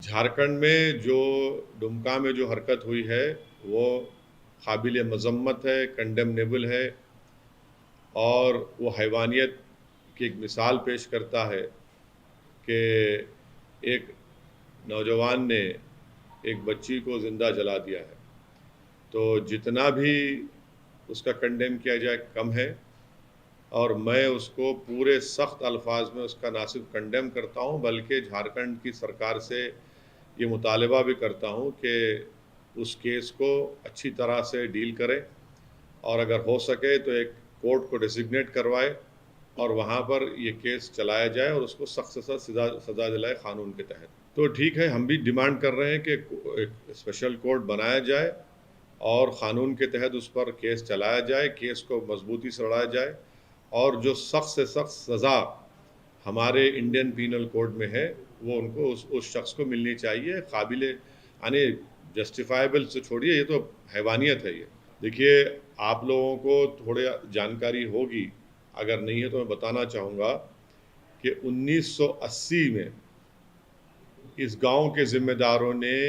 झारखंड में जो दुमका में जो हरकत हुई है वो काबिल मज़म्मत है, कंडेमनेबल है और वो हैवानियत की एक मिसाल पेश करता है कि एक नौजवान ने एक बच्ची को ज़िंदा जला दिया है। तो जितना भी उसका कंडेम किया जाए कम है और मैं उसको पूरे सख्त अल्फाज में उसका ना सिर्फ कंडेम करता हूँ बल्कि झारखंड की सरकार से ये मुतालबा भी करता हूँ कि उस केस को अच्छी तरह से डील करें और अगर हो सके तो एक कोर्ट को डेजिग्नेट करवाए और वहाँ पर ये केस चलाया जाए और उसको सख्त से सख्त सज़ा दिलाए कानून के तहत। तो ठीक है, हम भी डिमांड कर रहे हैं कि एक स्पेशल कोर्ट बनाया जाए और क़ानून के तहत उस पर केस चलाया जाए, केस को मजबूती से लड़ाया जाए और जो सख्त से सख्त सज़ा हमारे इंडियन पीनल कोड में है वो उनको उस शख्स को मिलनी चाहिए। काबिल यानी जस्टिफाइबल से छोड़िए, ये तो हैवानियत है ये। देखिए, आप लोगों को थोड़ी जानकारी होगी, अगर नहीं है तो मैं बताना चाहूँगा कि 1980 में इस गांव के ज़िम्मेदारों ने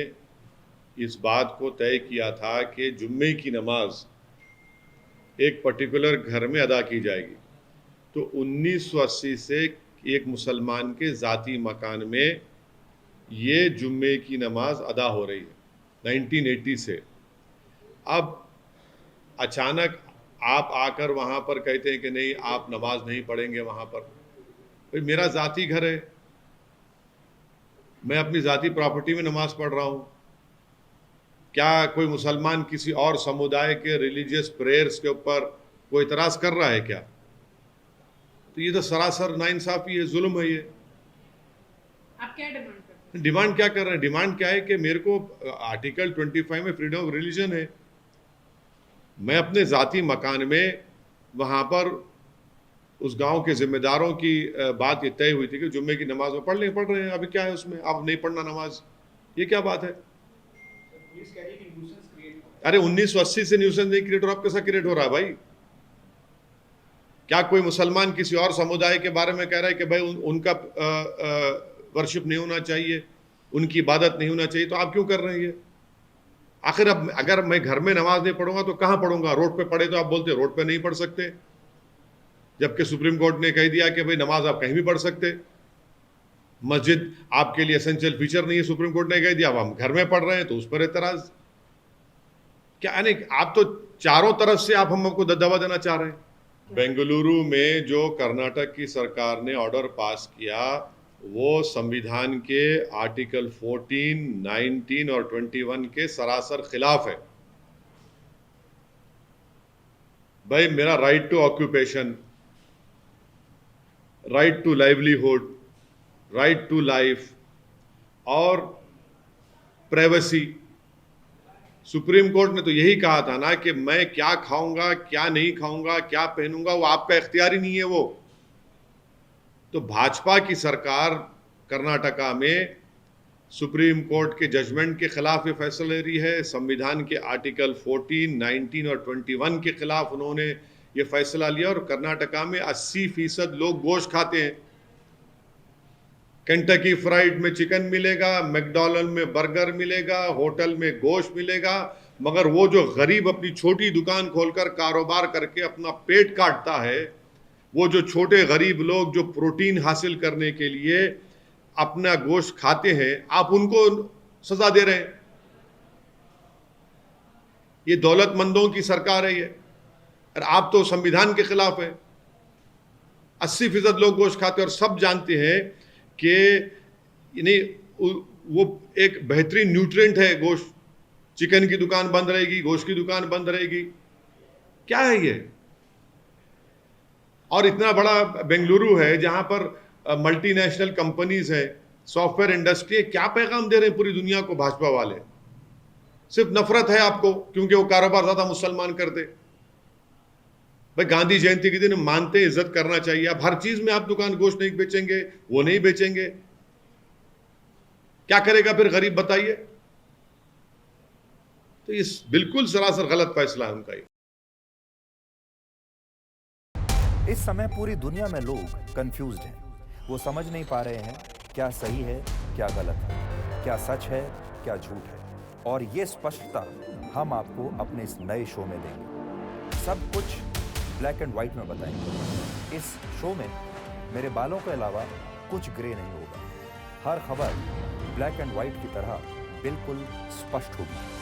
इस बात को तय किया था कि जुम्मे की नमाज एक पर्टिकुलर घर में अदा की जाएगी। तो 1980 से एक मुसलमान के ज़ाती मकान में ये जुम्मे की नमाज अदा हो रही है 1980 से। अब अचानक आप आकर वहाँ पर कहते हैं कि नहीं, आप नमाज नहीं पढ़ेंगे वहाँ पर। भाई, मेरा ज़ाती घर है, मैं अपनी ज़ाती प्रॉपर्टी में नमाज पढ़ रहा हूँ। क्या कोई मुसलमान किसी और समुदाय के रिलीजियस प्रेयर्स के ऊपर कोई इतराज़ कर रहा है क्या? तो ये तो सरासर नाइंसाफ़ी है, जुल्म है ये। आप क्या डिमांड करते हैं? डिमांड क्या कर रहे हैं? डिमांड क्या है कि मेरे को आर्टिकल 25 में फ्रीडम ऑफ रिलीजन है। मैं अपने ज़ाती मकान में वहाँ पर उस गांव के ज़िम्मेदारों की बात ये तय हुई थी कि जुम्मे की नमाज में पढ़ रहे हैं। अभी क्या है उसमें? अब नहीं पढ़ना नमाज, ये क्या बात है? अरे 1980 से न्यूसेंस नहीं क्रिएट हो रहा, अब कैसा क्रिएट हो रहा है भाई? क्या कोई मुसलमान किसी और समुदाय के बारे में कह रहा है कि भाई उनका वर्शिप नहीं होना चाहिए, उनकी इबादत नहीं होना चाहिए? तो आप क्यों कर रहे हैं ये? आखिर अब अगर मैं घर में नमाज नहीं पढ़ूंगा तो कहाँ पढ़ूंगा? रोड पे पढ़े तो आप बोलते रोड पे नहीं पढ़ सकते, जबकि सुप्रीम कोर्ट ने कह दिया कि भाई नमाज आप कहीं भी पढ़ सकते। मस्जिद आपके लिए एसेंशियल फीचर नहीं है, सुप्रीम कोर्ट ने कह दिया। अब हम घर में पढ़ रहे हैं तो उस पर एतराज क्या? यानी आप तो चारों तरफ से आप हमको दवा देना चाह रहे हैं। बेंगलुरु में जो कर्नाटक की सरकार ने ऑर्डर पास किया वो संविधान के आर्टिकल 14, 19 और 21 के सरासर खिलाफ है। भाई, मेरा right to occupation, right to livelihood, right to life और प्राइवेसी, सुप्रीम कोर्ट ने तो यही कहा था ना कि मैं क्या खाऊंगा, क्या नहीं खाऊंगा, क्या पहनूंगा, वो आपका इख्तियार ही नहीं है वो। तो भाजपा की सरकार कर्नाटका में सुप्रीम कोर्ट के जजमेंट के खिलाफ ये फैसला ले रही है। संविधान के आर्टिकल 14, 19 और 21 के खिलाफ उन्होंने ये फैसला लिया और कर्नाटका में 80% लोग गोश्त खाते हैं। केंटकी फ्राइड में चिकन मिलेगा, मैकडॉनल्ड में बर्गर मिलेगा, होटल में गोश्त मिलेगा, मगर वो जो गरीब अपनी छोटी दुकान खोलकर कारोबार करके अपना पेट काटता है, वो जो छोटे गरीब लोग जो प्रोटीन हासिल करने के लिए अपना गोश्त खाते हैं, आप उनको सजा दे रहे हैं। ये दौलतमंदों की सरकार है ये, और आप तो संविधान के खिलाफ है। 80% लोग गोश्त खाते हैं और सब जानते हैं कि वो एक बेहतरीन न्यूट्रिएंट है गोश्त। चिकन की दुकान बंद रहेगी, गोश्त की दुकान बंद रहेगी, क्या है ये? और इतना बड़ा बेंगलुरु है जहां पर मल्टीनेशनल कंपनीज है, सॉफ्टवेयर इंडस्ट्री है। क्या पैगाम दे रहे हैं पूरी दुनिया को भाजपा वाले? सिर्फ नफरत है आपको क्योंकि वो कारोबार ज्यादा मुसलमान करते। भाई, गांधी जयंती के दिन मानते इज्जत करना चाहिए। अब हर चीज में आप दुकान गोश्त नहीं बेचेंगे, वो नहीं बेचेंगे, क्या करेगा फिर गरीब, बताइए? तो ये बिल्कुल सरासर गलत फैसला है उनका। इस समय पूरी दुनिया में लोग कंफ्यूज्ड हैं। वो समझ नहीं पा रहे हैं क्या सही है, क्या गलत है। क्या सच है, क्या झूठ है, और ये स्पष्टता हम आपको अपने इस नए शो में देंगे। सब कुछ ब्लैक एंड व्हाइट में बताएंगे। इस शो में मेरे बालों के अलावा कुछ ग्रे नहीं होगा। हर खबर ब्लैक एंड व्हाइट की तरह बिल्कुल स्पष्ट होगी।